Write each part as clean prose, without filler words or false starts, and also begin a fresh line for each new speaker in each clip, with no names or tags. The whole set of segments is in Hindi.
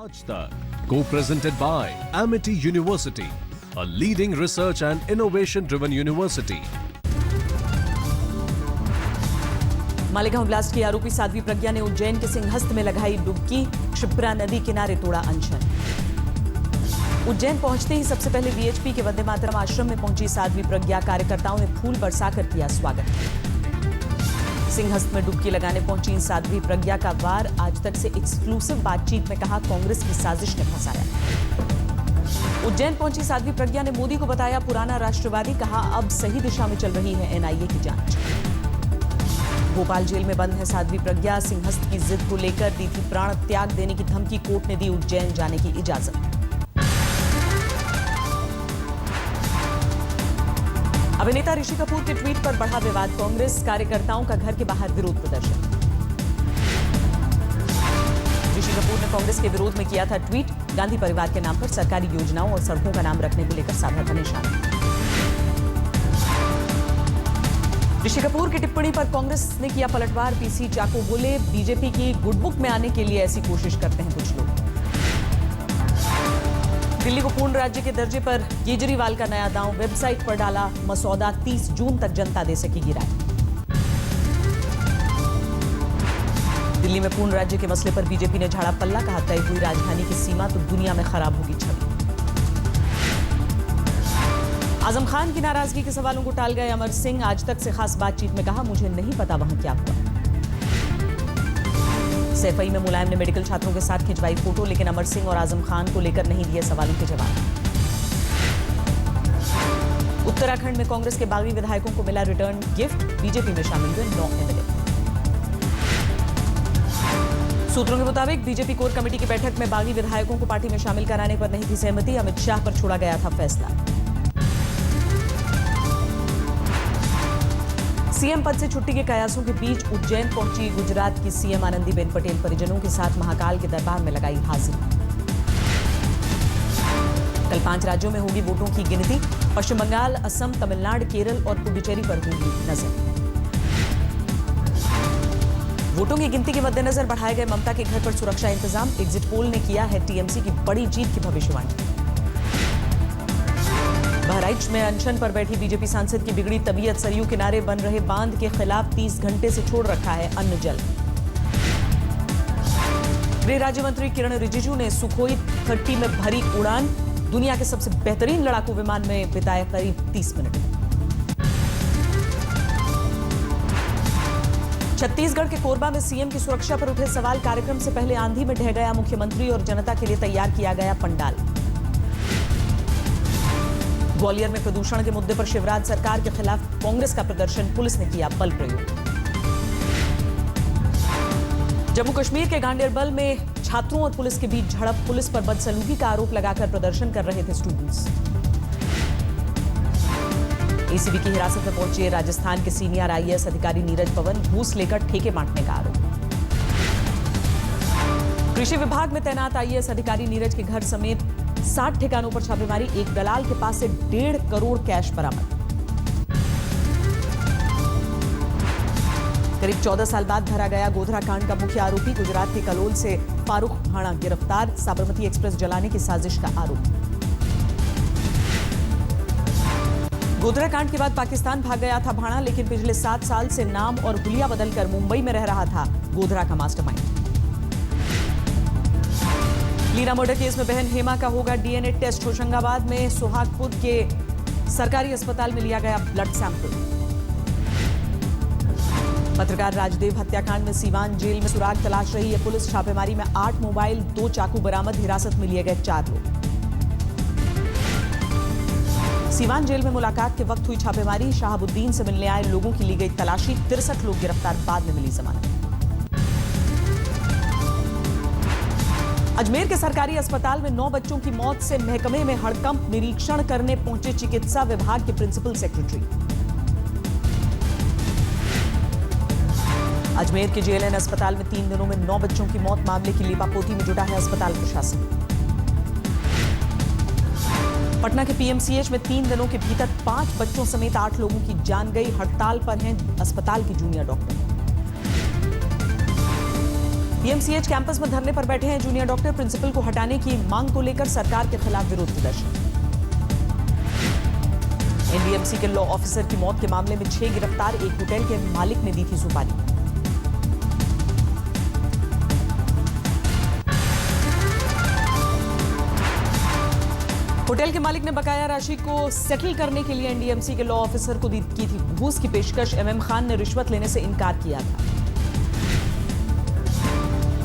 आज तक, co-presented by Amity University, a leading research and innovation-driven university.
Malegaon blast की आरोपी साध्वी प्रज्ञा ने उज्जैन के सिंहस्थ में लगाई डुबकी, क्षिप्रा नदी किनारे तोड़ा अनशन। उज्जैन पहुंचते ही सबसे पहले वीएचपी के वंदे मातरम आश्रम में पहुंची साध्वी प्रज्ञा, कार्यकर्ताओं ने फूल बरसाकर किया स्वागत। सिंहस्थ में डुबकी लगाने पहुंची साध्वी प्रज्ञा का वार, आज तक से एक्सक्लूसिव बातचीत में कहा कांग्रेस की साजिश ने फंसाया। उज्जैन पहुंची साध्वी प्रज्ञा ने मोदी को बताया पुराना राष्ट्रवादी, कहा अब सही दिशा में चल रही है एनआईए की जांच। भोपाल जेल में बंद है साध्वी प्रज्ञा, सिंहस्थ की जिद को लेकर दी थी प्राण त्याग देने की धमकी, कोर्ट ने दी उज्जैन जाने की इजाजत। अभिनेता ऋषि कपूर के ट्वीट पर बढ़ा विवाद, कांग्रेस कार्यकर्ताओं का घर के बाहर विरोध प्रदर्शन। ऋषि कपूर ने कांग्रेस के विरोध में किया था ट्वीट, गांधी परिवार के नाम पर सरकारी योजनाओं और सड़कों का नाम रखने को लेकर साधा था निशाना। ऋषि कपूर की टिप्पणी पर कांग्रेस ने किया पलटवार, पीसी चाको बोले बीजेपी की गुड बुक में आने के लिए ऐसी कोशिश करते हैं कुछ लोग। दिल्ली को पूर्ण राज्य के दर्जे पर केजरीवाल का नया दांव, वेबसाइट पर डाला मसौदा, 30 जून तक जनता दे सकेगी राय। दिल्ली में पूर्ण राज्य के मसले पर बीजेपी ने झाड़ा पल्ला, कहा तय हुई राजधानी की सीमा तो दुनिया में खराब होगी छवि। आजम खान की नाराजगी के सवालों को टाल गए अमर सिंह, आज तक से खास बातचीत में कहा मुझे नहीं पता वहां क्या हुआ। सैफई में मुलायम ने मेडिकल छात्रों के साथ खिंचवाई फोटो, लेकिन अमर सिंह और आजम खान को लेकर नहीं दिए सवालों के जवाब। उत्तराखंड में कांग्रेस के बागी विधायकों को मिला रिटर्न गिफ्ट, बीजेपी में शामिल हुए 9 एमएलए। सूत्रों के मुताबिक बीजेपी कोर कमेटी की बैठक में बागी विधायकों को पार्टी में शामिल कराने पर नहीं थी सहमति, अमित शाह पर छोड़ा गया था फैसला। सीएम पद से छुट्टी के कयासों के बीच उज्जैन पहुंची गुजरात की सीएम आनंदीबेन पटेल, परिजनों के साथ महाकाल के दरबार में लगाई हाजिरी। कल 5 राज्यों में होगी वोटों की गिनती, पश्चिम बंगाल, असम, तमिलनाडु, केरल और पुडुचेरी पर होगी नजर। वोटों की गिनती के मद्देनजर बढ़ाए गए ममता के घर पर सुरक्षा इंतजाम, एग्जिट पोल ने किया है टीएमसी की बड़ी जीत की भविष्यवाणी। बहराइच में अनशन पर बैठी बीजेपी सांसद की बिगड़ी तबीयत, सरयू किनारे बन रहे बांध के खिलाफ 30 घंटे से छोड़ रखा है अन्न जल। गृह राज्य मंत्री किरण रिजिजू ने सुखोई 30 में भरी उड़ान, दुनिया के सबसे बेहतरीन लड़ाकू विमान में बिताए करीब 30 मिनट। छत्तीसगढ़ के कोरबा में सीएम की सुरक्षा पर उठे सवाल, कार्यक्रम से पहले आंधी में ढह गया मुख्यमंत्री और जनता के लिए तैयार किया गया पंडाल। ग्वालियर में प्रदूषण के मुद्दे पर शिवराज सरकार के खिलाफ कांग्रेस का प्रदर्शन, पुलिस ने किया बल प्रयोग। जम्मू कश्मीर के गांडेरबल में छात्रों और पुलिस के बीच झड़प, पुलिस पर बदसलूकी का आरोप लगाकर प्रदर्शन कर रहे थे स्टूडेंट्स। एसीबी की हिरासत में पहुंचे राजस्थान के सीनियर आईएएस अधिकारी नीरज पवन, घूस लेकर ठेके बांटने का आरोप। कृषि विभाग में तैनात आईएएस अधिकारी नीरज के घर समेत 60 ठिकानों पर छापेमारी, एक दलाल के पास से 1.5 करोड़ कैश बरामद। करीब 14 साल बाद धरा गया गोधरा कांड का मुख्य आरोपी, गुजरात के कलोल से फारूक भाणा गिरफ्तार, साबरमती एक्सप्रेस जलाने की साजिश का आरोप। गोधरा कांड के बाद पाकिस्तान भाग गया था भाणा, लेकिन पिछले 7 साल से नाम और हुलिया बदलकर मुंबई में रह रहा था गोधरा का मास्टरमाइंड। लीना मर्डर केस में बहन हेमा का होगा डीएनए टेस्ट, होशंगाबाद में सुहागपुर के सरकारी अस्पताल में लिया गया ब्लड सैंपल। पत्रकार राजदेव हत्याकांड में सीवान जेल में सुराग तलाश रही है पुलिस, छापेमारी में 8 मोबाइल, 2 चाकू बरामद, हिरासत में लिए गए 4 लोग। सीवान जेल में मुलाकात के वक्त हुई छापेमारी, शहाबुद्दीन से मिलने आए लोगों की ली गई तलाशी, 63 लोग गिरफ्तार, बाद में मिली जमानत। अजमेर के सरकारी अस्पताल में 9 बच्चों की मौत से महकमे में हड़कंप, निरीक्षण करने पहुंचे चिकित्सा विभाग के प्रिंसिपल सेक्रेटरी। अजमेर के जेएलएन अस्पताल में 3 दिनों में 9 बच्चों की मौत, मामले की लीपापोती में जुटा है अस्पताल प्रशासन। पटना के पीएमसीएच में 3 दिनों के भीतर 5 बच्चों समेत 8 लोगों की जान गई, हड़ताल पर हैं अस्पताल के जूनियर डॉक्टर। पीएमसीएच कैंपस में धरने पर बैठे हैं जूनियर डॉक्टर। प्रिंसिपल को हटाने की मांग को लेकर सरकार के खिलाफ विरोध प्रदर्शन। एनडीएमसी के लॉ ऑफिसर की मौत के मामले में 6 गिरफ्तार। एक होटल के मालिक ने दी थी सुपारी। होटल के मालिक ने बकाया राशि को सेटल करने के लिए एनडीएमसी के लॉ ऑफिसर को की थी घूस की पेशकश। एमएम खान ने रिश्वत लेने से इनकार किया था।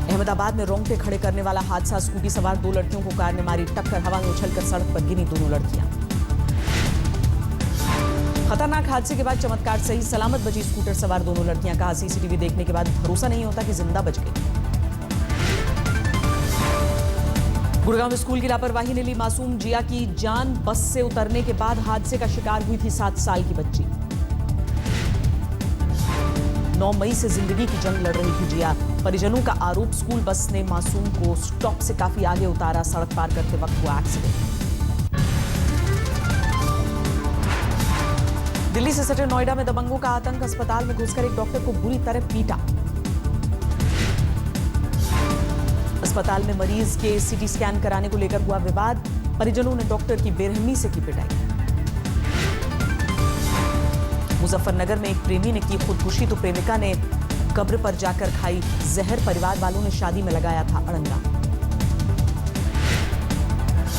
अहमदाबाद में रोंगटे खड़े करने वाला हादसा। स्कूटी सवार 2 लड़कियों को कार ने मारी टक्कर। हवा में उछलकर सड़क पर गिरी दोनों लड़कियां। खतरनाक हादसे के बाद चमत्कार सही सलामत बची स्कूटर सवार दोनों लड़कियां। कहा सीसीटीवी देखने के बाद भरोसा नहीं होता कि जिंदा बच गई। गुड़गांव में स्कूल की लापरवाही ने ली मासूम जिया की जान। बस से उतरने के बाद हादसे का शिकार हुई थी 7 साल की बच्ची। 9 मई से जिंदगी की जंग लड़ रही थी जिया। परिजनों का आरोप स्कूल बस ने मासूम को स्टॉप से काफी आगे उतारा। सड़क पार करते वक्त हुआ एक्सीडेंट। दिल्ली से सटे नोएडा में दबंगों का आतंक। अस्पताल में घुसकर एक डॉक्टर को बुरी तरह पीटा। अस्पताल में मरीज के सीटी स्कैन कराने को लेकर हुआ विवाद। परिजनों ने डॉक्टर की बेरहमी से की पिटाई। मुजफ्फरनगर में एक प्रेमी ने की खुदकुशी तो प्रेमिका ने कब्र पर जाकर खाई जहर। परिवार वालों ने शादी में लगाया था अड़ंगा।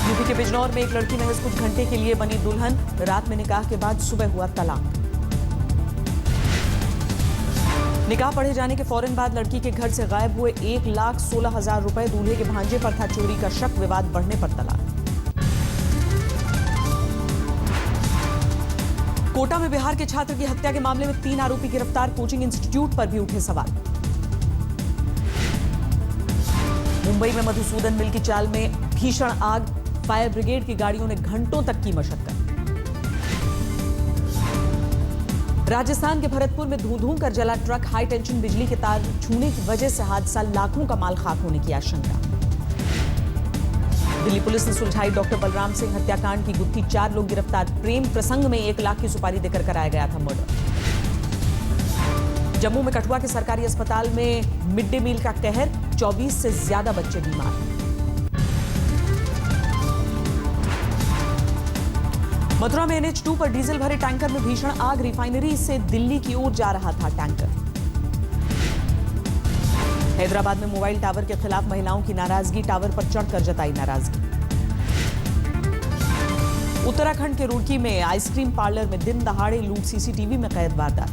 यूपी के बिजनौर में एक लड़की महज कुछ घंटे के लिए बनी दुल्हन। रात में निकाह के बाद सुबह हुआ तलाक। निकाह पढ़े जाने के फौरन बाद लड़की के घर से गायब हुए 1,16,000 रुपए। दूल्हे के भांजे पर था चोरी का शक। विवाद बढ़ने पर तलाक। कोटा में बिहार के छात्र की हत्या के मामले में 3 आरोपी गिरफ्तार। कोचिंग इंस्टीट्यूट पर भी उठे सवाल। मुंबई में मधुसूदन मिल की चाल में भीषण आग। फायर ब्रिगेड की गाड़ियों ने घंटों तक की मशक्कत। राजस्थान के भरतपुर में धू-धू कर जला ट्रक। हाई टेंशन बिजली के तार छूने की वजह से हादसा। लाखों का माल खाक होने की आशंका। दिल्ली पुलिस ने सुलझाई डॉक्टर बलराम सिंह हत्याकांड की गुत्थी। 4 लोग गिरफ्तार। प्रेम प्रसंग में 1 लाख की सुपारी देकर कराया गया था मर्डर। जम्मू में कठुआ के सरकारी अस्पताल में मिड डे मील का कहर। 24 से ज्यादा बच्चे बीमार। मथुरा में NH2 पर डीजल भरे टैंकर में भीषण आग। रिफाइनरी से दिल्ली की ओर जा रहा था टैंकर। हैदराबाद में मोबाइल टावर के खिलाफ महिलाओं की नाराजगी। टावर पर चढ़कर जताई नाराजगी। उत्तराखंड के रुड़की में आइसक्रीम पार्लर में दिन दहाड़े लूट। सीसीटीवी में कैद वारदात।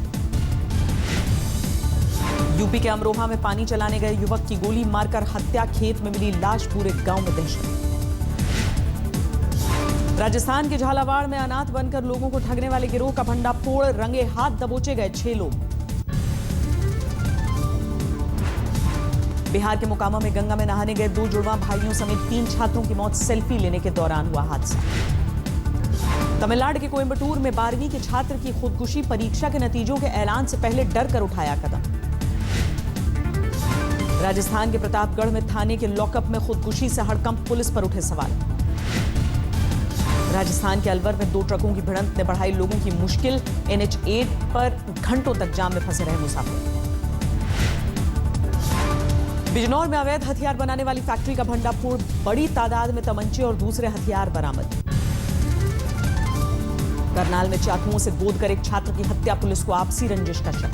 यूपी के अमरोहा में पानी चलाने गए युवक की गोली मारकर हत्या। खेत में मिली लाश। पूरे गांव में दहशत। राजस्थान के झालावाड़ में अनाथ बनकर लोगों को ठगने वाले गिरोह का भंडाफोड़। रंगे हाथ दबोचे गए 6 लोग। बिहार के मोकामा में गंगा में नहाने गए 2 जुड़वा भाइयों समेत 3 छात्रों की मौत। सेल्फी लेने के दौरान हुआ हादसा। तमिलनाडु के कोयम्बटूर में 12वीं के छात्र की खुदकुशी। परीक्षा के नतीजों के ऐलान से पहले डर कर उठाया कदम। राजस्थान के प्रतापगढ़ में थाने के लॉकअप में खुदकुशी से हड़कंप। पुलिस पर उठे सवाल। राजस्थान के अलवर में 2 ट्रकों की भिड़ंत ने बढ़ाई लोगों की मुश्किल। NH8 पर घंटों तक जाम में फंसे रहे मुसाफिर। बिजनौर में अवैध हथियार बनाने वाली फैक्ट्री का भंडाफोड़। बड़ी तादाद में तमंचे और दूसरे हथियार बरामद। करनाल में चाकुओं से गोदकर एक छात्र की हत्या। पुलिस को आपसी रंजिश का शक।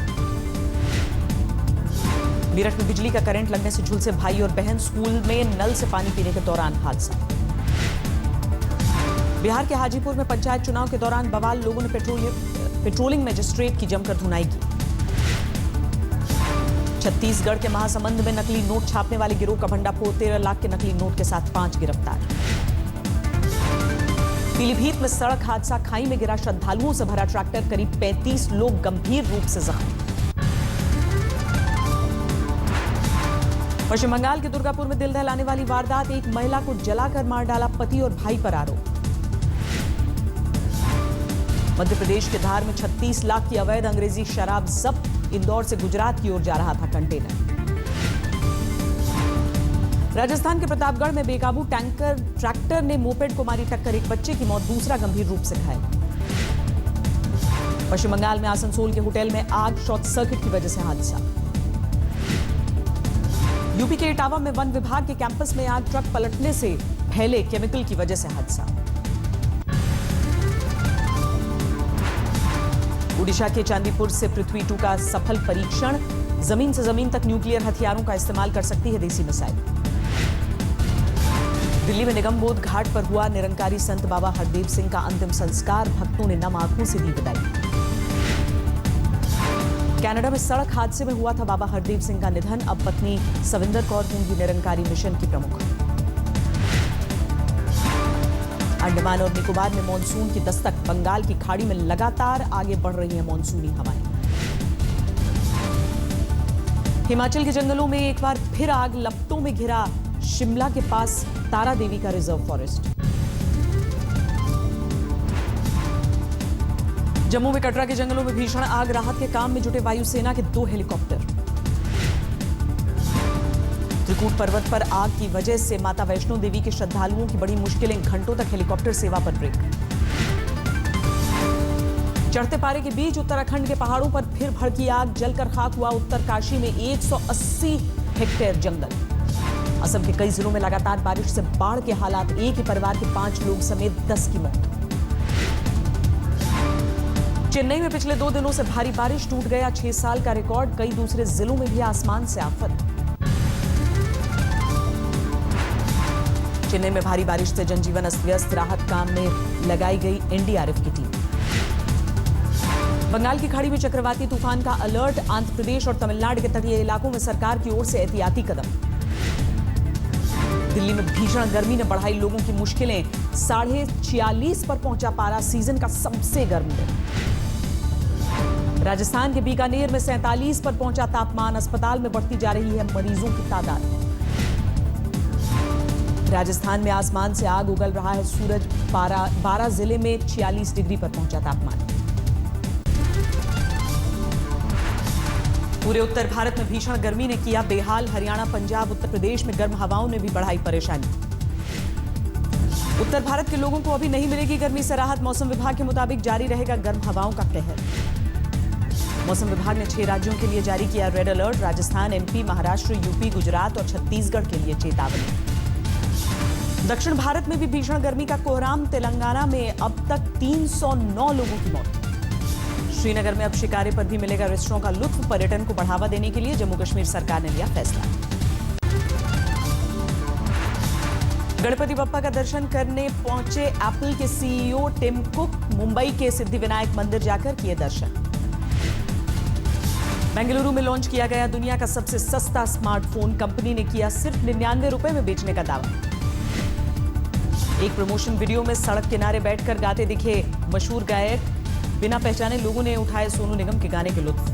मेरठ में बिजली का करंट लगने से झुलसे भाई और बहन। स्कूल में नल से पानी पीने के दौरान हादसा। बिहार के हाजीपुर में पंचायत चुनाव के दौरान बवाल। लोगों ने पेट्रोलिंग मजिस्ट्रेट की जमकर धुनाई की। छत्तीसगढ़ के महासमुंद में नकली नोट छापने वाले गिरोह का भंडाफोड़। 13 लाख के नकली नोट के साथ 5 गिरफ्तार। पीलीभीत में सड़क हादसा। खाई में गिरा श्रद्धालुओं से भरा ट्रैक्टर। करीब 35 लोग गंभीर रूप से जख्मी। पश्चिम बंगाल के दुर्गापुर में दिल दहलाने वाली वारदात। एक महिला को जलाकर मार डाला। पति और भाई पर आरोप। मध्य प्रदेश के धार में 36 लाख की अवैध अंग्रेजी शराब जब्त। इंदौर से गुजरात की ओर जा रहा था कंटेनर। राजस्थान के प्रतापगढ़ में बेकाबू ट्रैक्टर ने मोपेड को मारी टक्कर। एक बच्चे की मौत, दूसरा गंभीर रूप से घायल। पश्चिम बंगाल में आसनसोल के होटल में आग। शॉर्ट सर्किट की वजह से हादसा। यूपी के इटावा में वन विभाग के कैंपस में आग, ट्रक पलटने से फैले केमिकल की वजह से हादसा। ओडिशा के चांदीपुर से पृथ्वी 2 का सफल परीक्षण, जमीन से जमीन तक न्यूक्लियर हथियारों का इस्तेमाल कर सकती है देसी मिसाइल। दिल्ली में निगमबोध घाट पर हुआ निरंकारी संत बाबा हरदेव सिंह का अंतिम संस्कार, भक्तों ने नम आंखों से दी विदाई। कनाडा में सड़क हादसे में हुआ था बाबा हरदेव सिंह का निधन, अब पत्नी सविंदर कौर होंगी निरंकारी मिशन की प्रमुख। अंडमान और निकोबार में मॉनसून की दस्तक, बंगाल की खाड़ी में लगातार आगे बढ़ रही है मॉनसूनी हवाएं। हिमाचल के जंगलों में एक बार फिर आग, लपटों में घिरा शिमला के पास तारा देवी का रिजर्व फॉरेस्ट। जम्मू में कटरा के जंगलों में भीषण आग, राहत के काम में जुटे वायुसेना के 2 हेलीकॉप्टर। त्रिकूट पर्वत पर आग की वजह से माता वैष्णो देवी के श्रद्धालुओं की बड़ी मुश्किलें, घंटों तक हेलीकॉप्टर सेवा पर ब्रेक। चढ़ते पारे के बीच उत्तराखंड के पहाड़ों पर फिर भड़की आग, जलकर खाक हुआ उत्तरकाशी में 180 हेक्टेयर जंगल। असम के कई जिलों में लगातार बारिश से बाढ़ के हालात, एक ही परिवार के 5 लोग समेत 10 की मौत। चेन्नई में पिछले 2 दिनों से भारी बारिश, टूट गया 6 साल का रिकॉर्ड, कई दूसरे जिलों में भी आसमान से आफत। चेन्नई में भारी बारिश से जनजीवन अस्त व्यस्त, राहत काम में लगाई गई एनडीआरएफ की टीम। बंगाल की खाड़ी में चक्रवाती तूफान का अलर्ट, आंध्र प्रदेश और तमिलनाडु के तटीय इलाकों में सरकार की ओर से एहतियाती कदम। दिल्ली में भीषण गर्मी ने बढ़ाई लोगों की मुश्किलें, 46.5 पर पहुंचा पारा, सीजन का सबसे गर्म दिन। राजस्थान के बीकानेर में 47 पर पहुंचा तापमान, अस्पताल में बढ़ती जा रही है मरीजों की तादाद। राजस्थान में आसमान से आग उगल रहा है सूरज, 12 जिले में 46 डिग्री पर पहुंचा तापमान। पूरे उत्तर भारत में भीषण गर्मी ने किया बेहाल, हरियाणा, पंजाब, उत्तर प्रदेश में गर्म हवाओं ने भी बढ़ाई परेशानी। उत्तर भारत के लोगों को अभी नहीं मिलेगी गर्मी से राहत, मौसम विभाग के मुताबिक जारी रहेगा गर्म हवाओं का कहर। मौसम विभाग ने 6 राज्यों के लिए जारी किया red alert, Rajasthan, MP, Maharashtra, UP, Gujarat और छत्तीसगढ़ के लिए चेतावनी। दक्षिण भारत में भी भीषण गर्मी का कोहराम, तेलंगाना में अब तक 309 लोगों की मौत। श्रीनगर में अब शिकारे पर भी मिलेगा रेस्टोरेंट का लुत्फ, पर्यटन को बढ़ावा देने के लिए जम्मू कश्मीर सरकार ने लिया फैसला। गणपति बप्पा का दर्शन करने पहुंचे एप्पल के सीईओ टिम कुक, मुंबई के सिद्धिविनायक मंदिर जाकर किए दर्शन। बेंगलुरु में लॉन्च किया गया दुनिया का सबसे सस्ता स्मार्टफोन, कंपनी ने किया सिर्फ 99 रुपए में बेचने का दावा। एक प्रमोशन वीडियो में सड़क किनारे बैठकर गाते दिखे मशहूर गायक, बिना पहचाने लोगों ने उठाए सोनू निगम के गाने के लुत्फ।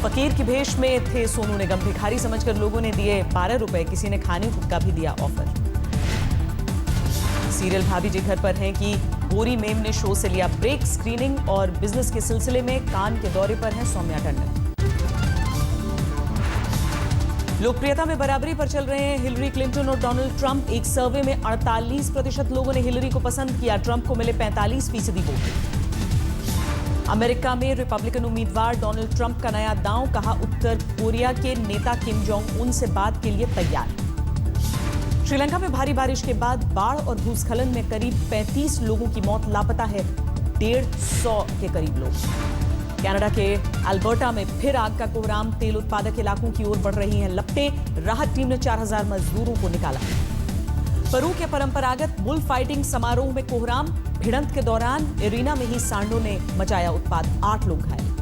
फकीर की भेष में थे सोनू निगम, भिखारी समझकर लोगों ने दिए 12 रुपए, किसी ने खाने का भी दिया ऑफर। सीरियल भाभी जी घर पर हैं कि बोरी मेम ने शो से लिया ब्रेक, स्क्रीनिंग और बिजनेस के सिलसिले में कान के दौरे पर हैं सौम्या टंडन। लोकप्रियता में बराबरी पर चल रहे हैं हिलरी क्लिंटन और डोनाल्ड ट्रंप, एक सर्वे में 48% लोगों ने हिलरी को पसंद किया, ट्रंप को मिले 45% वोट। अमेरिका में रिपब्लिकन उम्मीदवार डोनाल्ड ट्रंप का नया दांव, कहा उत्तर कोरिया के नेता किम जोंग उन से बात के लिए तैयार। श्रीलंका में भारी बारिश के बाद बाढ़ और भूस्खलन में करीब 35 लोगों की मौत, लापता है 150 के करीब लोग। कनाडा के अल्बर्टा में फिर आग का कोहराम, तेल उत्पादक इलाकों की ओर बढ़ रही हैं लपटें, राहत टीम ने 4000 मजदूरों को निकाला। पेरू के परंपरागत बुल फाइटिंग समारोह में कोहराम, भिड़ंत के दौरान एरिना में ही सांडों ने मचाया उत्पात, 8 लोग घायल।